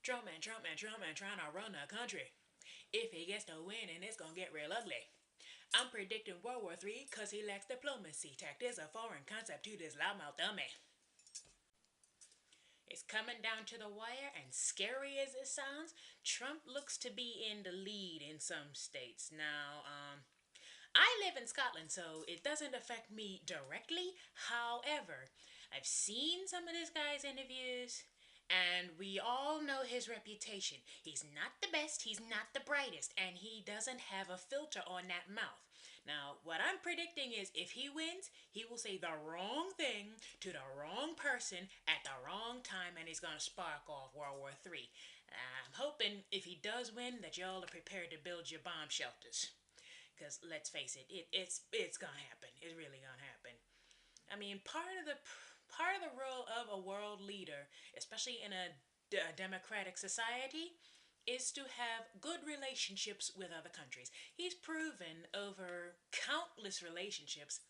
Trump man trying to run the country. If he gets to winning, it's gonna get real ugly. I'm predicting World War III cause he lacks diplomacy. Tact is a foreign concept to this loudmouth dummy. It's coming down to the wire, and scary as it sounds, Trump looks to be in the lead in some states. Now, I live in Scotland, so it doesn't affect me directly. However, I've seen some of this guy's interviews, and we all know his reputation. He's not the best, he's not the brightest, and he doesn't have a filter on that mouth. Now, what I'm predicting is if he wins, he will say the wrong thing to the wrong person at the wrong time, and he's going to spark off World War III. I'm hoping if he does win that y'all are prepared to build your bomb shelters. Because let's face it, it's gonna happen. It's really gonna happen. I mean, part of the role of a world leader, especially in a democratic society, is to have good relationships with other countries. He's proven over countless relationships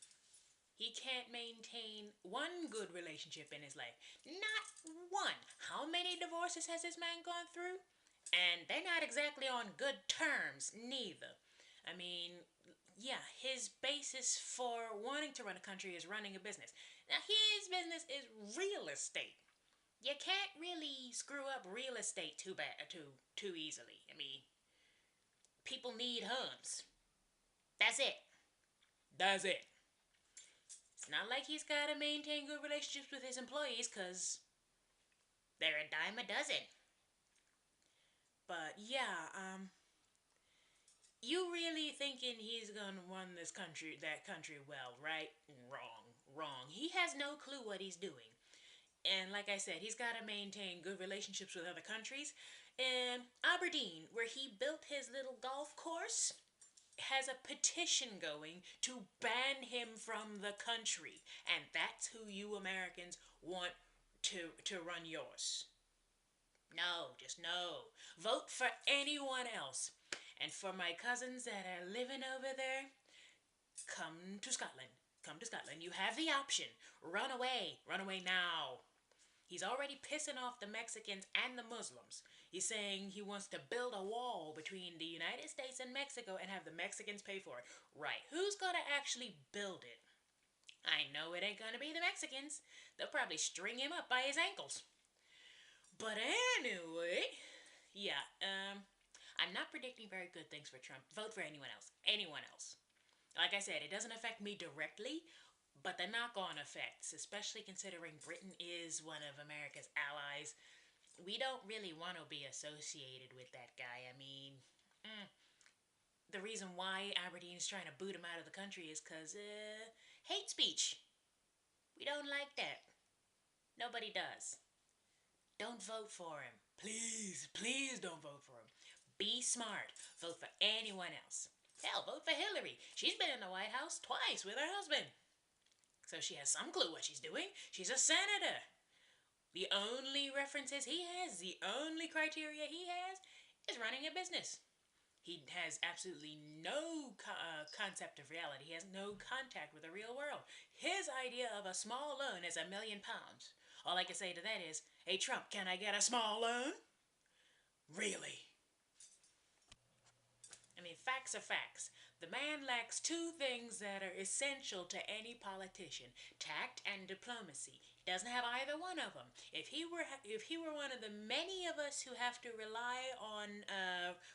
he can't maintain one good relationship in his life. Not one. How many divorces has this man gone through? And they're not exactly on good terms, neither. I mean, yeah, his basis for wanting to run a country is running a business. Now, his business is real estate. You can't really screw up real estate too easily. I mean, people need homes. That's it. That's it. It's not like he's got to maintain good relationships with his employees, because they're a dime a dozen. But yeah, you really thinking he's gonna run that country well, right? Wrong, wrong. He has no clue what he's doing. And like I said, he's got to maintain good relationships with other countries. And Aberdeen, where he built his little golf course, has a petition going to ban him from the country. And that's who you Americans want to run yours. No, just no. Vote for anyone else. And for my cousins that are living over there, come to Scotland. Come to Scotland. You have the option. Run away. Run away now. He's already pissing off the Mexicans and the Muslims. He's saying he wants to build a wall between the United States and Mexico and have the Mexicans pay for it. Right. Who's going to actually build it? I know it ain't going to be the Mexicans. They'll probably string him up by his ankles. But anyway, yeah, I'm not predicting very good things for Trump. Vote for anyone else. Anyone else. Like I said, it doesn't affect me directly, but the knock-on effects, especially considering Britain is one of America's allies, we don't really want to be associated with that guy. I mean, the reason why Aberdeen is trying to boot him out of the country is because, hate speech. We don't like that. Nobody does. Don't vote for him. Please, please don't vote for him. Be smart. Vote for anyone else. Hell, vote for Hillary. She's been in the White House twice with her husband. So she has some clue what she's doing. She's a senator. The only references he has, the only criteria he has, is running a business. He has absolutely no concept of reality. He has no contact with the real world. His idea of a small loan is £1,000,000. All I can say to that is, hey Trump, can I get a small loan? Really? I mean, facts are facts. The man lacks two things that are essential to any politician: tact and diplomacy. He doesn't have either one of them. If he were one of the many of us who have to rely on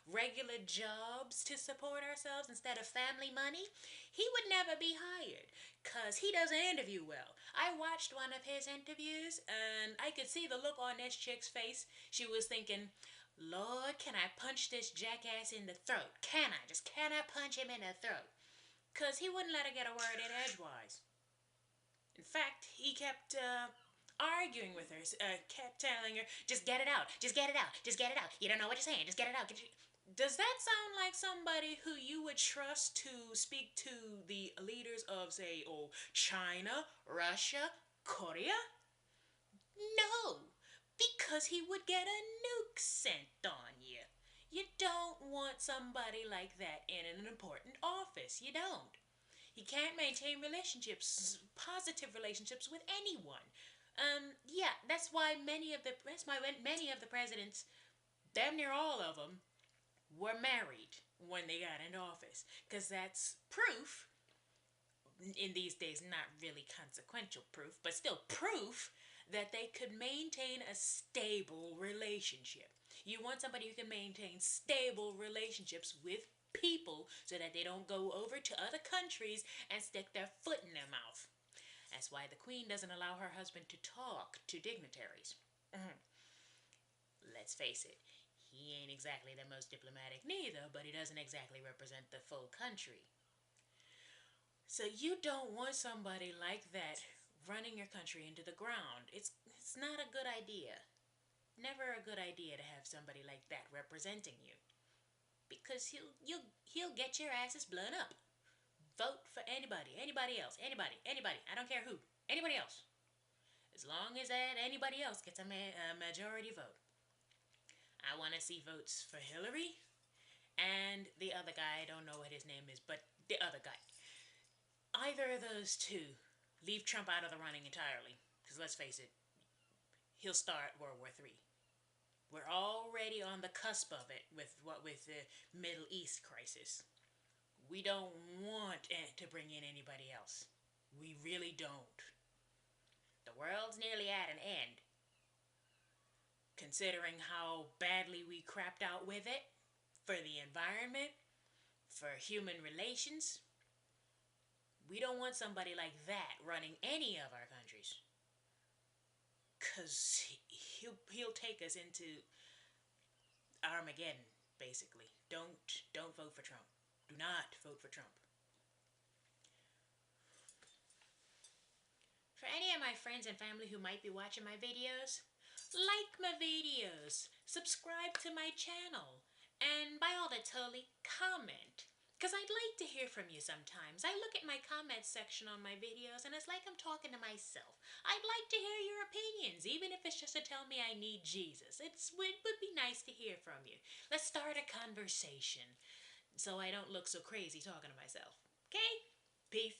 regular jobs to support ourselves instead of family money, he would never be hired, because he doesn't interview well. I watched one of his interviews, and I could see the look on this chick's face. She was thinking, Lord, can I punch this jackass in the throat? Can I punch him in the throat? Because he wouldn't let her get a word in edgewise. In fact, he kept arguing with her, kept telling her, just get it out, just get it out, just get it out. You don't know what you're saying, just get it out. Does that sound like somebody who you would trust to speak to the leaders of, say, China, Russia, Korea? No, because he would get a nuke sent on you. You don't want somebody like that in an important office. You don't. He can't maintain relationships, positive relationships with anyone. Yeah, that's why many of the presidents damn near all of them were married when they got into office. Because that's proof, in these days, not really consequential proof, but still proof that they could maintain a stable relationship. You want somebody who can maintain stable relationships with people so that they don't go over to other countries and stick their foot in their mouth. That's why the queen doesn't allow her husband to talk to dignitaries. Let's face it, he ain't exactly the most diplomatic neither, but he doesn't exactly represent the full country. So you don't want somebody like that running your country into the ground. It's not a good idea. Never a good idea to have somebody like that representing you, because he'll get your asses blown up. Vote for anybody else, anybody. I don't care who, anybody else. As long as that anybody else gets a majority vote. I want to see votes for Hillary and the other guy. I don't know what his name is, but the other guy. Either of those two, leave Trump out of the running entirely. Because let's face it, he'll start World War III. We're already on the cusp of it with the Middle East crisis. We don't want to bring in anybody else. We really don't. The world's nearly at an end. Considering how badly we crapped out with it, for the environment, for human relations, we don't want somebody like that running any of our countries. Because he'll take us into Armageddon, basically. Don't vote for Trump. Do not vote for Trump. For any of my friends and family who might be watching my videos, like my videos, subscribe to my channel, and by all that's holy, comment. Because I'd like to hear from you sometimes. I look at my comments section on my videos and it's like I'm talking to myself. I'd like to hear your opinions, even if it's just to tell me I need Jesus. It would be nice to hear from you. Let's start a conversation so I don't look so crazy talking to myself. Okay? Peace.